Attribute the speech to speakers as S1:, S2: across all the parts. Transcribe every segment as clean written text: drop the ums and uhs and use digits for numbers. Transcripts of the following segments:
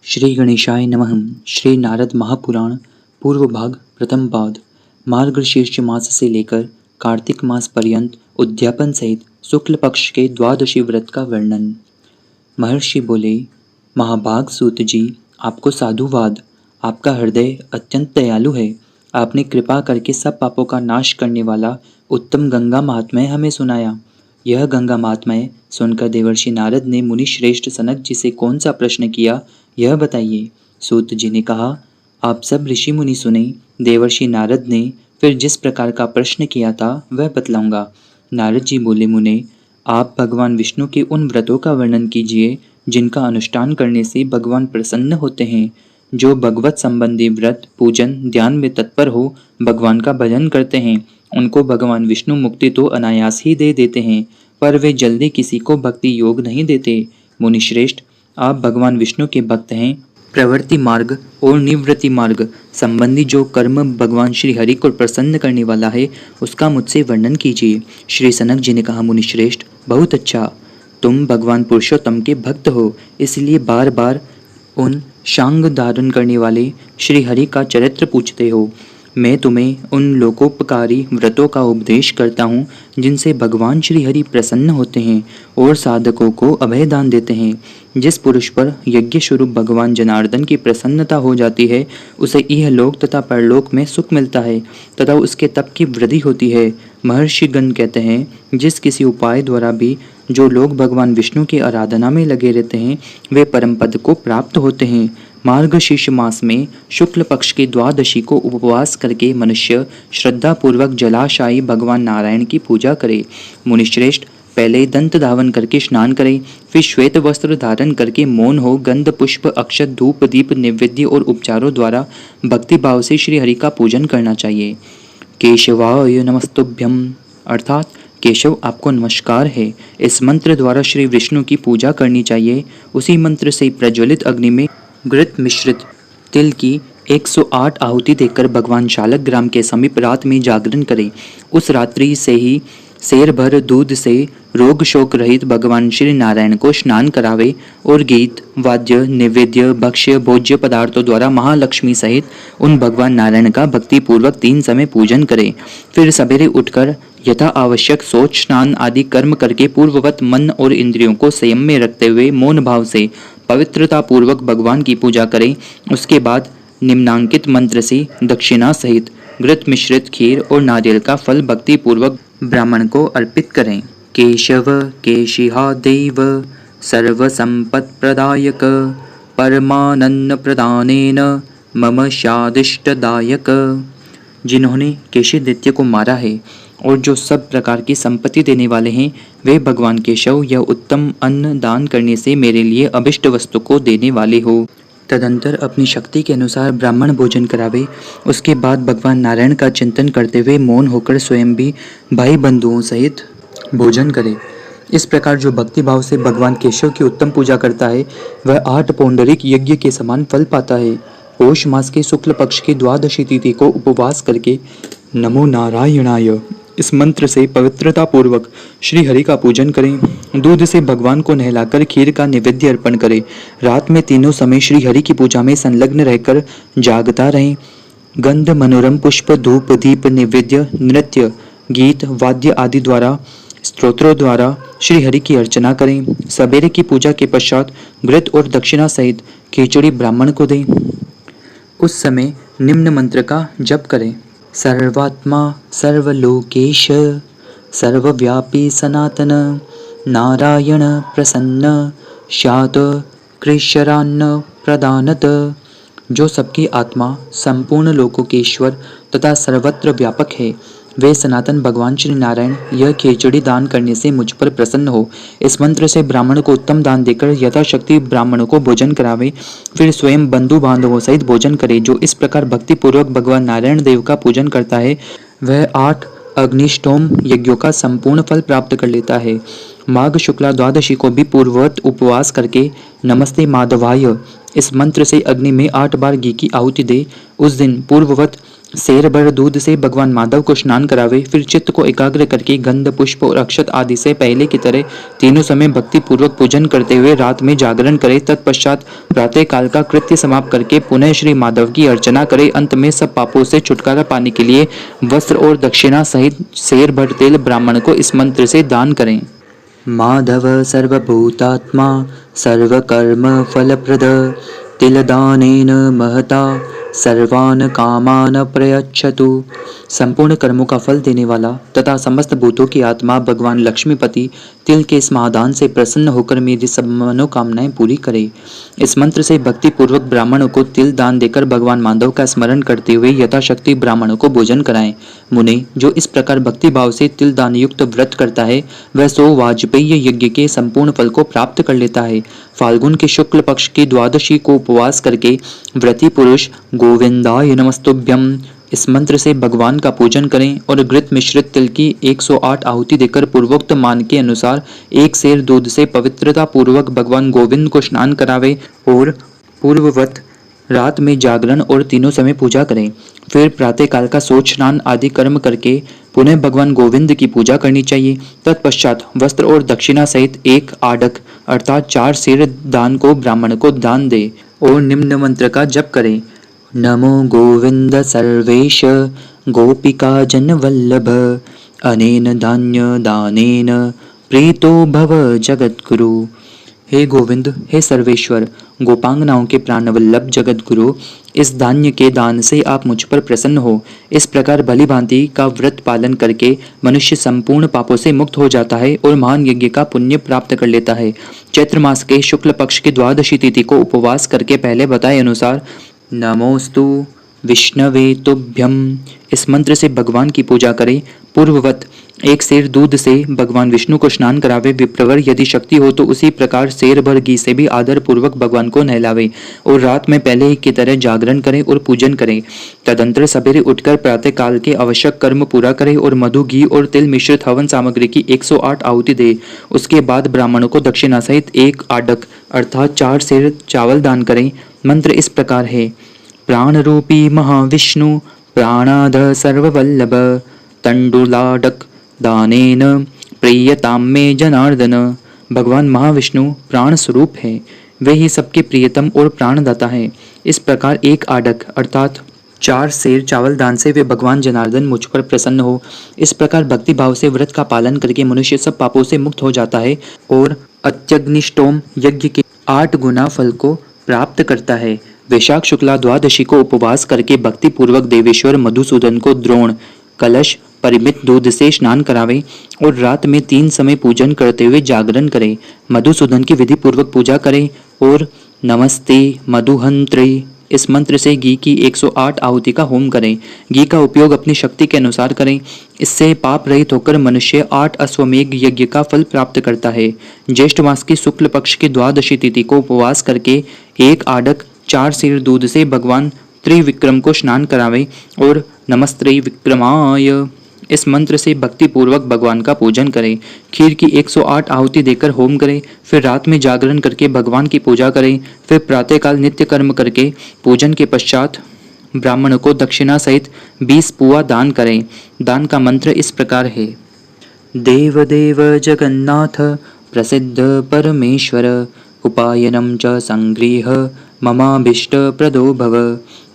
S1: श्री गणेशाय नमः। श्री नारद महापुराण पूर्व भाग प्रथम पाद। मार्गशीर्ष मास से लेकर कार्तिक मास पर्यंत उद्यापन सहित शुक्ल पक्ष के द्वादशी व्रत का वर्णन। महर्षि बोले, महाभाग सूत जी, आपको साधुवाद। आपका हृदय अत्यंत दयालु है। आपने कृपा करके सब पापों का नाश करने वाला उत्तम गंगा महात्म्य हमें सुनाया। यह गंगा महात्म्य सुनकर देवर्षि नारद ने मुनि श्रेष्ठ सनक जी से कौन सा प्रश्न किया, यह बताइए। सूत जी ने कहा, आप सब ऋषि मुनि सुने। देवर्षि नारद ने फिर जिस प्रकार का प्रश्न किया था वह बतलाऊंगा। नारद जी बोले, मुने, आप भगवान विष्णु के उन व्रतों का वर्णन कीजिए जिनका अनुष्ठान करने से भगवान प्रसन्न होते हैं। जो भगवत संबंधी व्रत पूजन ध्यान में तत्पर हो भगवान का भजन करते हैं, उनको भगवान विष्णु मुक्ति तो अनायास ही दे देते हैं, पर वे जल्दी किसी को भक्ति योग नहीं देते। मुनिश्रेष्ठ, आप भगवान विष्णु के भक्त हैं। प्रवृत्ति मार्ग और निवृत्ति मार्ग संबंधी जो कर्म भगवान श्री हरि को प्रसन्न करने वाला है, उसका मुझसे वर्णन कीजिए। श्री सनक जी ने कहा, मुनिश्रेष्ठ, बहुत अच्छा। तुम भगवान पुरुषोत्तम के भक्त हो, इसलिए बार बार उन शांग धारण करने वाले श्री हरि का चरित्र पूछते हो। मैं तुम्हें उन लोकोपकारी व्रतों का उपदेश करता हूँ जिनसे भगवान श्री हरि प्रसन्न होते हैं और साधकों को अभय दान देते हैं। जिस पुरुष पर यज्ञ स्वरूप भगवान जनार्दन की प्रसन्नता हो जाती है, उसे इहलोक तथा परलोक में सुख मिलता है तथा उसके तप की वृद्धि होती है। महर्षिगण कहते हैं, जिस किसी उपाय द्वारा भी जो लोग भगवान विष्णु की आराधना में लगे रहते हैं, वे परम पद को प्राप्त होते हैं। मार्गशीर्ष मास में शुक्ल पक्ष की द्वादशी को उपवास करके मनुष्य श्रद्धा पूर्वक जलाशायी भगवान नारायण की पूजा करे। मुनिश्रेष्ठ, पहले दंत धावन करके स्नान करें, फिर श्वेत वस्त्र धारण करके मौन हो गंध पुष्प अक्षत धूप दीप नैवेद्य और उपचारों द्वारा भक्ति भाव से श्री हरि का पूजन करना चाहिए। केशवाय नमस्तुभ्यम, अर्थात केशव आपको नमस्कार है। इस मंत्र द्वारा श्री विष्णु की पूजा करनी चाहिए। उसी मंत्र से प्रज्वलित अग्नि में घृत मिश्रित तिल की 108 आहुति देकर भगवान शालक ग्राम के समीप रात में जागरण करें। उस रात्रि से ही शेर भर दूध से रोग शोक रहित भगवान श्री नारायण को स्नान करावे और गीत वाद्य नैवेद्य भक्ष्य भोज्य पदार्थों द्वारा महालक्ष्मी सहित उन भगवान नारायण का भक्ति पूर्वक 3 समय पूजन करें। फिर सवेरे उठकर यथा आवश्यक सोच स्नान आदि कर्म करके पूर्ववत मन और इंद्रियों को संयम में रखते हुए मौन भाव से पवित्रता पूर्वक भगवान की पूजा करें। उसके बाद निम्नांकित मंत्र से दक्षिणा सहित घृत मिश्रित खीर और नारियल का फल भक्ति पूर्वक ब्राह्मण को अर्पित करें। केशव केशिहा देव सर्व संपत् प्रदायक परमानंद प्रदानेन मम शादिष्टदायक। जिन्होंने केशिदित्य को मारा है और जो सब प्रकार की संपत्ति देने वाले हैं, वे भगवान केशव यह उत्तम अन्न दान करने से मेरे लिए अभिष्ट वस्तु को देने वाले हो। तदंतर अपनी शक्ति के अनुसार ब्राह्मण भोजन करावे। उसके बाद भगवान नारायण का चिंतन करते हुए मौन होकर स्वयं भी भाई बंधुओं सहित भोजन करे। इस प्रकार जो भक्ति भाव से भगवान केशव की उत्तम पूजा करता है, वह 8 पौंडरिक यज्ञ के समान फल पाता है। पौष मास के शुक्ल पक्ष की द्वादशी तिथि को उपवास करके नमो नारायणाय इस मंत्र से पवित्रता पूर्वक श्री हरि का पूजन करें। दूध से भगवान को नहलाकर खीर का नैवेद्य अर्पण करें। रात में तीनों समय श्री हरि की पूजा में संलग्न रहकर जागता रहें। गंध मनोरम पुष्प धूप दीप नैवेद्य नृत्य गीत वाद्य आदि द्वारा स्तोत्रों द्वारा श्री हरि की अर्चना करें। सवेरे की पूजा के पश्चात घृत और दक्षिणा सहित खिचड़ी ब्राह्मण को दें। उस समय निम्न मंत्र का जप करें। सर्वात्मा सर्वलोकेश सर्वव्यापी सनातन नारायण प्रसन्न शात कृष्यरान्न प्रदानत। जो सबकी आत्मा संपूर्ण लोकों के ईश्वर तथा सर्वत्र व्यापक है, वे सनातन भगवान श्री नारायण यह खिचड़ी दान करने से मुझ पर प्रसन्न हो। इस मंत्र से ब्राह्मण को उत्तम दान देकर यथाशक्ति ब्राह्मणों को भोजन करावे, फिर स्वयं बंधु बांधवों सहित भोजन करे। जो इस प्रकार भक्ति पूर्वक भगवान नारायण देव का पूजन करता है, वह 8 अग्निष्टोम यज्ञों का संपूर्ण फल प्राप्त कर लेता है। माघ शुक्ला द्वादशी को भी पूर्ववत उपवास करके नमस्ते माधवाय इस मंत्र से अग्नि में 8 बार घी की आहुति दे। उस दिन पूर्ववत शेर भर दूध से भगवान माधव को स्नान करावे, फिर चित्त को एकाग्र करके गंध पुष्प और अक्षत आदि से पहले की तरह तीनों समय भक्ति पूर्वक पूजन करते हुए रात में जागरण करे। तत्पश्चात प्रातः काल का कृत्य समाप्त करके पुनः श्री माधव की अर्चना करे। अंत में सब पापों से छुटकारा पाने के लिए वस्त्र और दक्षिणा सहित शेर भर तेल ब्राह्मण को इस मंत्र से दान करें। माधव सर्वभूतात्मा सर्वकर्म फलप्रद तिलदानेन महता सर्वान कामान प्रयच्छतु। संपूर्ण कर्मों का फल देने वाला तथा समस्त भूतों की आत्मा भगवान लक्ष्मीपति तिल के इस महादान से प्रसन्न होकर मेरी सब मनोकामनाएं पूरी करे। इस मंत्र से भक्ति पूर्वक ब्राह्मणों को तिल दान देकर भगवान माधव का स्मरण करते हुए यथाशक्ति ब्राह्मणों को भोजन कराएं। मुने, जो इस प्रकार भक्ति भाव से तिल दान युक्त व्रत करता है वह 100 वाजपेयी यज्ञ के संपूर्ण फल को प्राप्त कर लेता है। फाल्गुन के शुक्ल पक्ष की द्वादशी को उपवास करके व्रती पुरुष गोविंदाय नमस्तुभ्यम इस मंत्र से भगवान का पूजन करें और घृत मिश्रित तिल की 108 आहुति देकर पूर्वोक्त मान के अनुसार एक सेर दूध से पवित्रता पूर्वक भगवान गोविंद को स्नान करावे और पूर्ववत रात में जागरण और तीनों समय पूजा करें। फिर प्रातः काल का सोच स्नान आदि कर्म करके पुनः भगवान गोविंद की पूजा करनी चाहिए। तत्पश्चात वस्त्र और दक्षिणा सहित एक आडक अर्थात 4 सेर दान को ब्राह्मण को दान दे और निम्न मंत्र का जप करें। नमो गोविंद सर्वेश गोपिका जन वल्लभ अनेन धान्य दानेन प्रीतो भव जगद्गुरु। हे गोविंद, हे सर्वेश्वर, गोपांगनाओं के प्राणवल्लभ जगद्गुरु, इस धान्य के दान से आप मुझ पर प्रसन्न हो। इस प्रकार भली भांति का व्रत पालन करके मनुष्य संपूर्ण पापों से मुक्त हो जाता है और महान यज्ञ का पुण्य प्राप्त कर लेता है। चैत्र मास के शुक्ल पक्ष की द्वादशी तिथि को उपवास करके पहले बताए अनुसार नमोस्तु विष्णवे तुभ्यम इस मंत्र से भगवान की पूजा करें। पूर्ववत एक सेर दूध से भगवान विष्णु को स्नान करावे। विप्रवर यदि शक्ति हो तो उसी प्रकार सेर भर घी से भी आदर पूर्वक भगवान को नहलावे और रात में पहले की तरह जागरण करें और पूजन करें। तदंतर सवेरे उठकर प्रातः काल के आवश्यक कर्म पूरा करें और मधु घी और तिल मिश्रित हवन सामग्री की 108 आहुति दे। उसके बाद ब्राह्मणों को दक्षिणा सहित एक आडक अर्थात 4 सेर चावल दान करें। मंत्र इस प्रकार है। प्राण रूपी महाविष्णु प्राणाद सर्ववल्लभ तंडुलाडक दानेन प्रियताम में जनार्दन। भगवान महाविष्णु प्राण स्वरूप है, वे ही सबके प्रियतम और प्राणदाता है। इस प्रकार एक आडक अर्थात 4 सेर चावल दान से वे भगवान जनार्दन मुझ पर प्रसन्न हो। इस प्रकार भक्ति भाव से व्रत का पालन करके मनुष्य सब पापों से मुक्त हो जाता है और अत्यग्निष्टोम यज्ञ के 8 गुना फल को प्राप्त करता है। वैशाख शुक्ला द्वादशी को उपवास करके भक्ति पूर्वक देवेश्वर मधुसूदन को द्रोण कलश परिमित दूध से स्नान करावें और रात में 3 समय पूजन करते हुए जागरण करें। मधुसूदन की विधि पूर्वक पूजा करें और नमस्ते मधुहंत्रे इस मंत्र से घी की 108 आहुति का होम करें। घी का उपयोग अपनी शक्ति के अनुसार करें। इससे पाप रहित होकर मनुष्य 8 अश्वमेघ यज्ञ का फल प्राप्त करता है। ज्येष्ठ मास की शुक्ल पक्ष की द्वादशी तिथि को उपवास करके एक आडक 4 सेर दूध से भगवान त्रिविक्रम को स्नान करावें और नमस्ते विक्रमाय इस मंत्र से भक्ति पूर्वक भगवान का पूजन करें। खीर की 108 आहुति देकर होम करें। फिर रात में जागरण करके भगवान की पूजा करें। फिर प्रातःकाल नित्य कर्म करके पूजन के पश्चात ब्राह्मण को दक्षिणा सहित 20 पुआ दान करें। दान का मंत्र इस प्रकार है। देव देव जगन्नाथ प्रसिद्ध परमेश्वर उपायनम च संगृह ममाभीष्ट प्रदो भव।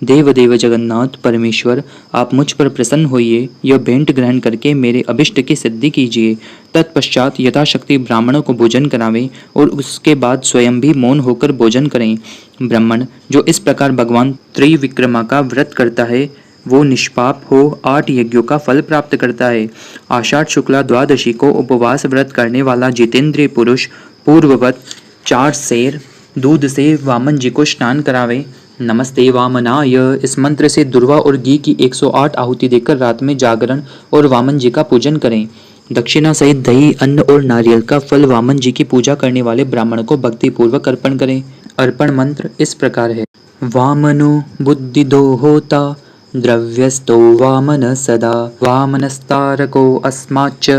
S1: देव देव जगन्नाथ परमेश्वर, आप मुझ पर प्रसन्न होइए, यह भेंट ग्रहण करके मेरे अभिष्ट की सिद्धि कीजिए। तत्पश्चात यथाशक्ति ब्राह्मणों को भोजन करावें और उसके बाद स्वयं भी मौन होकर भोजन करें। ब्राह्मण जो इस प्रकार भगवान त्रिविक्रमा का व्रत करता है वो निष्पाप हो 8 यज्ञों का फल प्राप्त करता है। आषाढ़ शुक्ला द्वादशी को उपवास व्रत करने वाला जितेंद्रिय पुरुष पूर्ववत 4 सेर दूध से वामन जी को स्नान करावे। नमस्ते वामनाय इस मंत्र से दुर्वा और घी की 108 आहुति देकर रात में जागरण और वामन जी का पूजन करें। दक्षिणा सहित दही अन्न और नारियल का फल वामन जी की पूजा करने वाले ब्राह्मण को भक्ति पूर्वक अर्पण करें। अर्पण मंत्र इस प्रकार है। वामनो बुद्धिदो होता द्रव्यस्तो वामन सदा वामनस्तारको अस्माच्च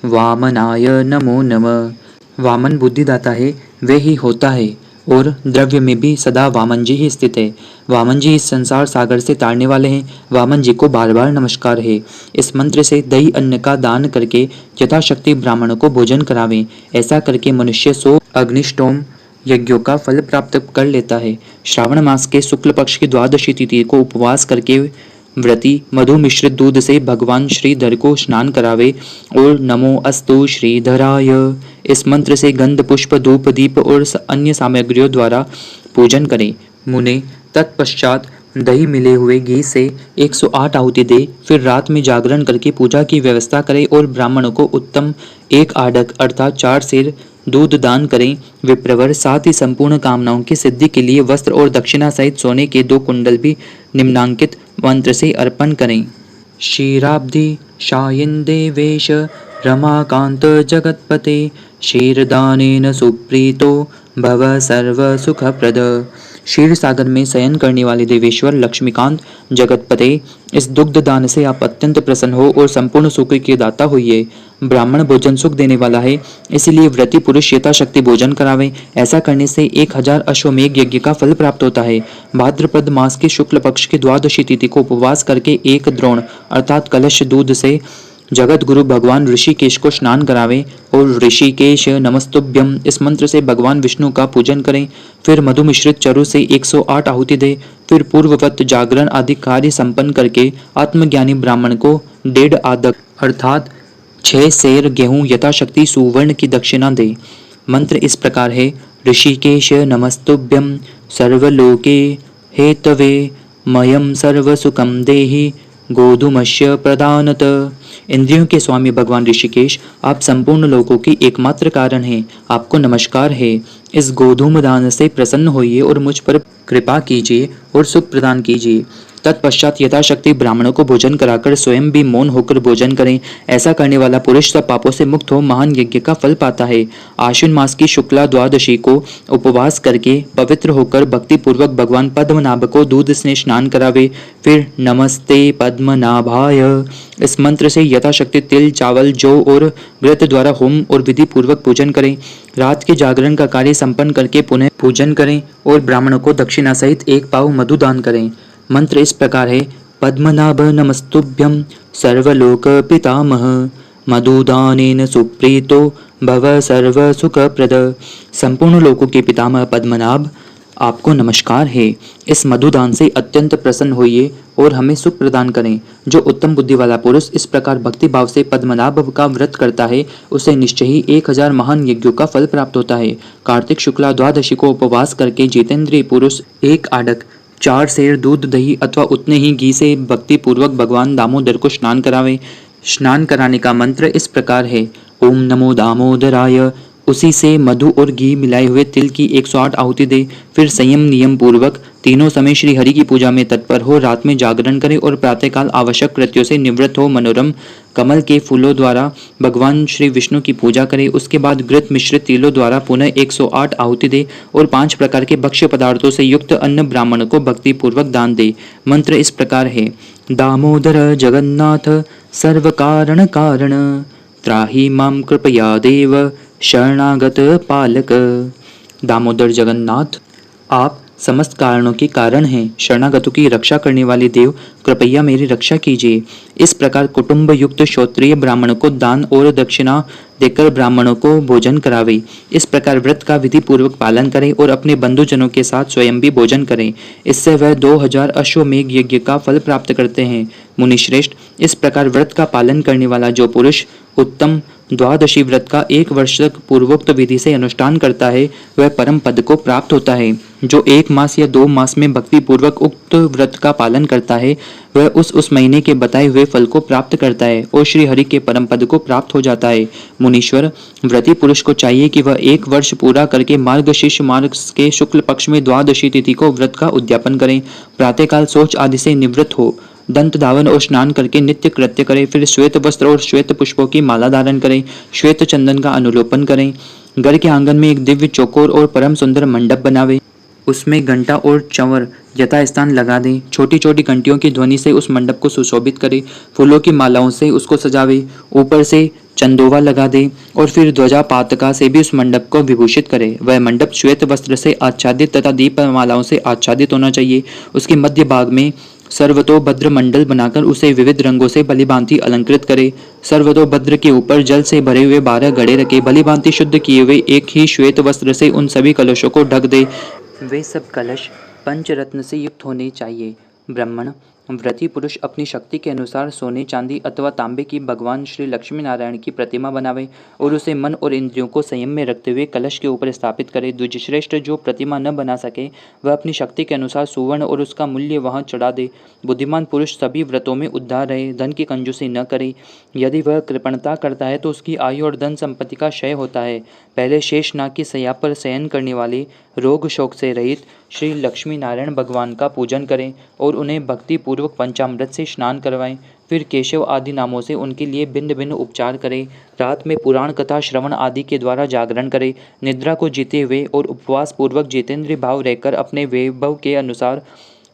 S1: वामनाय नमो नमः। वामन बुद्धिदाता है, वे ही होता है। और द्रव्य में भी सदा वामन जी ही स्थित है। वामन जी इस संसार सागर से तारने वाले हैं। वामन जी को बार बार नमस्कार है। इस मंत्र से दही अन्न का दान करके यथाशक्ति ब्राह्मणों को भोजन करावें। ऐसा करके मनुष्य 100 अग्निष्टोम यज्ञों का फल प्राप्त कर लेता है। श्रावण मास के शुक्ल पक्ष की द्वादशी तिथि को उपवास करके व्रती मधु मिश्रित दूध से भगवान श्रीधर को स्नान करावे और नमो अस्तु श्रीधराय इस मंत्र से गंध पुष्प धूप दीप और अन्य सामग्रियों द्वारा पूजन करें। मुने तत्पश्चात दही मिले हुए घी से 108 आहुति दे। फिर रात में जागरण करके पूजा की व्यवस्था करें और ब्राह्मणों को उत्तम 1 आढ़क अर्थात 4 सेर दूध दान करें। विप्रवर साथ ही संपूर्ण कामनाओं की सिद्धि के लिए वस्त्र और दक्षिणा सहित सोने के 2 कुंडल भी निम्नांकित मंत्र से अर्पण करें। क्षीराब्धि शायन देवेश रमाकांत जगतपते क्षीरदानेन सुप्रीतो भव सर्व सुखप्रद। क्षीर सागर में शयन करने वाले देवेश्वर लक्ष्मीकांत जगतपते इस दुग्ध दान से आप अत्यंत प्रसन्न हो और संपूर्ण सुख के दाता होइए। ब्राह्मण भोजन सुख देने वाला है, इसलिए व्रती पुरुष यथाशक्ति भोजन करावे। ऐसा करने से 1000 अश्वमेघ यज्ञ का फल प्राप्त होता है। भाद्रपद मास के शुक्ल पक्ष की द्वादशी तिथि को उपवास करके 1 द्रोण अर्थात कलश दूध से जगत गुरु भगवान ऋषिकेश को स्नान करावें और ऋषिकेश नमस्तुभ्यम इस मंत्र से भगवान विष्णु का पूजन करें। फिर मधु मिश्रित चरु से 108 आहुति दे। फिर पूर्ववत जागरण आदि कार्य संपन्न करके आत्मज्ञानी ब्राह्मण को 1.5 आदक अर्थात 6 सेर गेहूं यथाशक्ति सुवर्ण की दक्षिणा दे। मंत्र इस प्रकार है। ऋषिकेश नमस्तुभ्यम सर्वलोके हेतवे मयम सर्वसुखम देहि गोधूमस्य प्रदानत। इंद्रियों के स्वामी भगवान ऋषिकेश, आप संपूर्ण लोकों की एकमात्र कारण हैं। आपको नमस्कार है। इस गोधूम दान से प्रसन्न होइए और मुझ पर कृपा कीजिए और सुख प्रदान कीजिए। तत्पश्चात यथाशक्ति ब्राह्मणों को भोजन कराकर स्वयं भी मौन होकर भोजन करें। ऐसा करने वाला पुरुष सब पापों से मुक्त हो महान यज्ञ का फल पाता है। आश्विन मास की शुक्ला द्वादशी को उपवास करके पवित्र होकर भक्ति पूर्वक भगवान पद्मनाभ को दूध से स्नान करावे। फिर नमस्ते पद्मनाभाय इस मंत्र से यथाशक्ति तिल चावल जौ और व्रत द्वारा होम और विधि पूर्वक पूजन करें। रात के जागरण का कार्य संपन्न करके पुनः पूजन करें और ब्राह्मणों को दक्षिणा सहित 1 पाव मधु दान करें। मंत्र इस प्रकार है। पद्मनाभ नमस्तुभ्यं सर्वलोक पितामह मधुदानेन सुप्रीतो भव सर्व सुखप्रद। संपूर्ण लोकों के पितामह पद्मनाभ, आपको नमस्कार है। इस मधुदान से अत्यंत प्रसन्न होइए और हमें सुख प्रदान करें। जो उत्तम बुद्धि वाला पुरुष इस प्रकार भक्ति भाव से पद्मनाभ का व्रत करता है, उसे निश्चय ही 1000 महान यज्ञों का फल प्राप्त होता है। कार्तिक शुक्ला द्वादशी को उपवास करके जितेंद्रिय पुरुष 1 आढ़क 4 सेर दूध दही अथवा उतने ही घी से भक्ति पूर्वक भगवान दामोदर को स्नान करावे। स्नान कराने का मंत्र इस प्रकार है। ओम नमो दामोदराय उसी से मधु और घी मिलाए हुए तिल की 108 आहुति दे। फिर संयम नियम पूर्वक तीनों समय श्री हरि की पूजा में तत्पर हो। रात में जागरण करे और प्रातःकाल आवश्यक कृत्यों से निवृत्त हो मनोरम कमल के फूलों द्वारा भगवान श्री विष्णु की पूजा करे। उसके बाद घृत मिश्रित तिलों द्वारा पुनः 108 आहुति दे और 5 प्रकार के भक्ष्य पदार्थों से युक्त अन्न ब्राह्मण को भक्ति पूर्वक दान दे। मंत्र इस प्रकार है। दामोदर जगन्नाथ सर्व कारण कारण त्राहि मां कृपया देव शरणागत पालक। दामोदर जगन्नाथ, आप समस्त कारणों के कारण हैं। शरणागतों की रक्षा करने वाले देव, कृपया मेरी रक्षा कीजिए। इस प्रकार कुटुंब युक्त क्षत्रिय ब्राह्मण को दान और दक्षिणा देकर ब्राह्मणों को भोजन करावे। इस प्रकार व्रत का विधि पूर्वक पालन करें और अपने बंधुजनों के साथ स्वयं भी भोजन करें। इससे वह 2000 अश्वमेघ यज्ञ का फल प्राप्त करते हैं। मुनिश्रेष्ठ, इस प्रकार व्रत का पालन करने वाला जो पुरुष उत्तम द्वादशी व्रत का 1 वर्ष तक पूर्वोक्त विधि से अनुष्ठान करता है, वह परम पद को प्राप्त होता है। जो 1 मास या 2 मास में भक्ति पूर्वक उक्त व्रत का पालन करता है, वह उस महीने के बताए हुए फल को प्राप्त करता है और श्री हरि के परम पद को प्राप्त हो जाता है। मुनीश्वर, व्रती पुरुष को चाहिए कि वह 1 वर्ष पूरा करके मार्गशीर्ष मास के शुक्ल पक्ष में द्वादशी तिथि को व्रत का उद्यापन करें। प्रातःकाल शौच आदि से निवृत्त हो दंत धावन और स्नान करके नित्य कृत्य करें। फिर श्वेत वस्त्र और श्वेत पुष्पों की माला धारण करें। श्वेत चंदन का अनुलोपन करें। घर के आंगन में एक दिव्य चौकोर और परम सुंदर मंडप बनावे। उसमें घंटा और चंवर यथास्थान लगा दें। छोटी छोटी घंटियों की ध्वनि से उस मंडप को सुशोभित करे। फूलों की मालाओं से उसको सजावे। ऊपर से चंदोवा लगा दे और फिर ध्वजा पातका से भी उस मंडप को विभूषित करे। वह मंडप श्वेत वस्त्र से आच्छादित तथा दीप मालाओं से आच्छादित होना चाहिए। उसके मध्य भाग में सर्वतोभद्र मंडल बनाकर उसे विविध रंगों से भलीभांति अलंकृत करे। सर्वतोभद्र के ऊपर जल से भरे हुए 12 घड़े रखे। भलीभांति शुद्ध किए हुए एक ही श्वेत वस्त्र से उन सभी कलशों को ढक दे। वे सब कलश पंचरत्न से युक्त होने चाहिए। ब्राह्मण व्रती पुरुष अपनी शक्ति के अनुसार सोने चांदी अथवा तांबे की भगवान श्री लक्ष्मी नारायण की प्रतिमा बनावे और उसे मन और इंद्रियों को संयम में रखते हुए कलश के ऊपर स्थापित करे। द्विजश्रेष्ठ जो प्रतिमा न बना सके वह अपनी शक्ति के अनुसार सुवर्ण और उसका मूल्य वहां चढ़ा दे। बुद्धिमान पुरुष सभी व्रतों में उद्धार रहे, धन की कंजूसी न करे। यदि वह कृपणता करता है तो उसकी आयु और धन संपत्ति का क्षय होता है। पहले शेष नाग की शैया पर शयन करने वाले रोग शोक से रहित श्री लक्ष्मी नारायण भगवान का पूजन करें और उन्हें भक्ति पूर्वक पंचामृत से स्नान करवाएं। फिर केशव आदि नामों से उनके लिए भिन्न भिन्न उपचार करें। रात में पुराण कथा श्रवण आदि के द्वारा जागरण करें। निद्रा को जीते हुए और उपवास पूर्वक जितेंद्रिय भाव रहकर अपने वैभव के अनुसार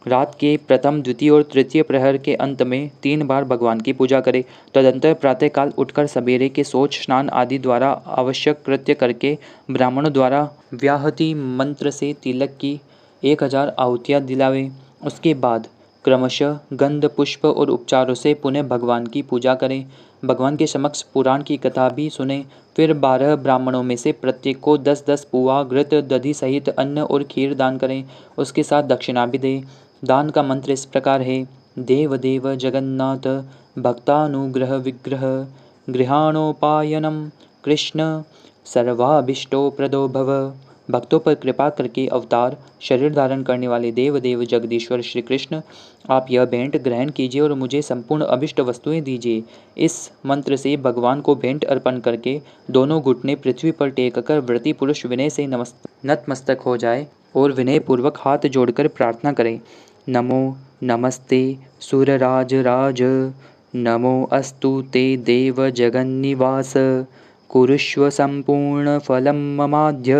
S1: रात के प्रथम, द्वितीय और तृतीय प्रहर के अंत में 3 बार भगवान की पूजा करें। तदंतर प्रातःकाल उठकर सवेरे के शौच स्नान आदि द्वारा आवश्यक कृत्य करके ब्राह्मणों द्वारा व्याहति मंत्र से तिलक की 1000 आहुतियाँ दिलावें। उसके बाद क्रमशः गंध पुष्प और उपचारों से पुनः भगवान की पूजा करें। भगवान के समक्ष पुराण की कथा भी सुने। फिर 12 ब्राह्मणों में से प्रत्येक को 10-10 पुआ घृत दधि सहित अन्न और खीर दान करें। उसके साथ दक्षिणा भी दें। दान का मंत्र इस प्रकार है। देव देव जगन्नाथ भक्तानुग्रह विग्रह गृहाणोपायनम कृष्ण सर्वाभिष्टो प्रदो भव। भक्तों पर कृपा करके अवतार शरीर धारण करने वाले देव देव जगदीश्वर श्री कृष्ण, आप यह भेंट ग्रहण कीजिए और मुझे संपूर्ण अभिष्ट वस्तुएं दीजिए। इस मंत्र से भगवान को भेंट अर्पण करके दोनों घुटने पृथ्वी पर टेक कर व्रती पुरुष विनय से नतमस्तक हो जाए और विनय पूर्वक हाथ जोड़कर प्रार्थना करे। नमो नमस्ते सुरराज राज, नमो अस्तु ते देव जगन्निवास, कुरुष्व संपूर्ण फलम ममाद्य,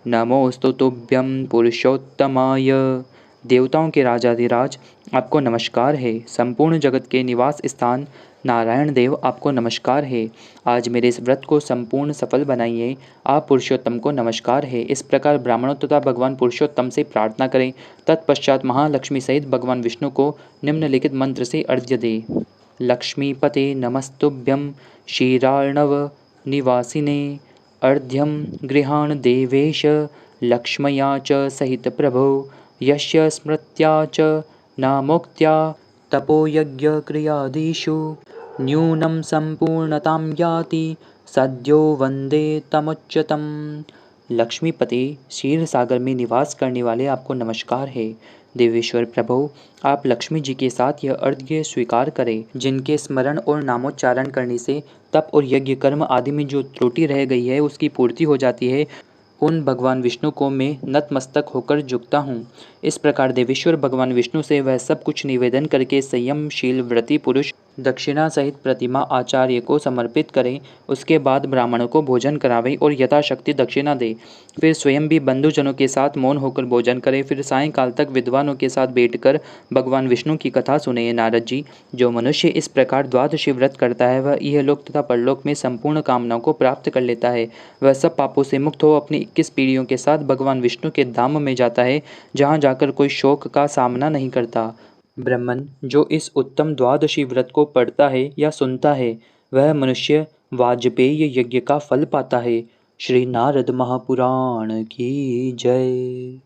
S1: नमोस्तु तुभ्यं पुरुषोत्तमाय। देवताओं के राजाधिराज आपको नमस्कार है। संपूर्ण जगत के निवास स्थान नारायण देव आपको नमस्कार है। आज मेरे इस व्रत को संपूर्ण सफल बनाइए। आप पुरुषोत्तम को नमस्कार है। इस प्रकार ब्राह्मणों तथा भगवान पुरुषोत्तम से प्रार्थना करें। तत्पश्चात महालक्ष्मी सहित भगवान विष्णु को निम्नलिखित मंत्र से अर्घ्य दे। लक्ष्मीपते नमस्तुभ्यं क्षीरार्णव निवासिने, अर्घ्यं गृहाण देवेश लक्ष्मया च सहित प्रभो, यस्य स्मृत्या च नामोक्त्या तपोयज्ञक्रियादिषु न्यूनं संपूर्णतां याति, सद्यो वंदे तमुच्यतम। लक्ष्मीपति क्षीर सागर में निवास करने वाले आपको नमस्कार है। देवेश्वर प्रभु, आप लक्ष्मी जी के साथ यह अर्घ्य स्वीकार करें। जिनके स्मरण और नामोच्चारण करने से तप और यज्ञ कर्म आदि में जो त्रुटि रह गई है उसकी पूर्ति हो जाती है, उन भगवान विष्णु को मैं नतमस्तक होकर झुकता हूँ। इस प्रकार देवेश्वर भगवान विष्णु से वह सब कुछ निवेदन करके संयमशील व्रती पुरुष दक्षिणा सहित प्रतिमा आचार्य को समर्पित करें। उसके बाद ब्राह्मणों को भोजन करावें और यथाशक्ति दक्षिणा दे। फिर स्वयं भी बंधुजनों के साथ मौन होकर भोजन करें। फिर सायंकाल तक विद्वानों के साथ बैठकर भगवान विष्णु की कथा सुने। नारद जी, जो मनुष्य इस प्रकार द्वादशी व्रत करता है वह इहलोक तथा परलोक में संपूर्ण कामनाओं को प्राप्त कर लेता है। वह सब पापों से मुक्त हो अपनी 21 पीढ़ियों के साथ भगवान विष्णु के धाम में जाता है, जहाँ जाकर कोई शोक का सामना नहीं करता। ब्राह्मण जो इस उत्तम द्वादशी व्रत को पढ़ता है या सुनता है वह मनुष्य वाजपेय यज्ञ का फल पाता है। श्री नारद महापुराण की जय।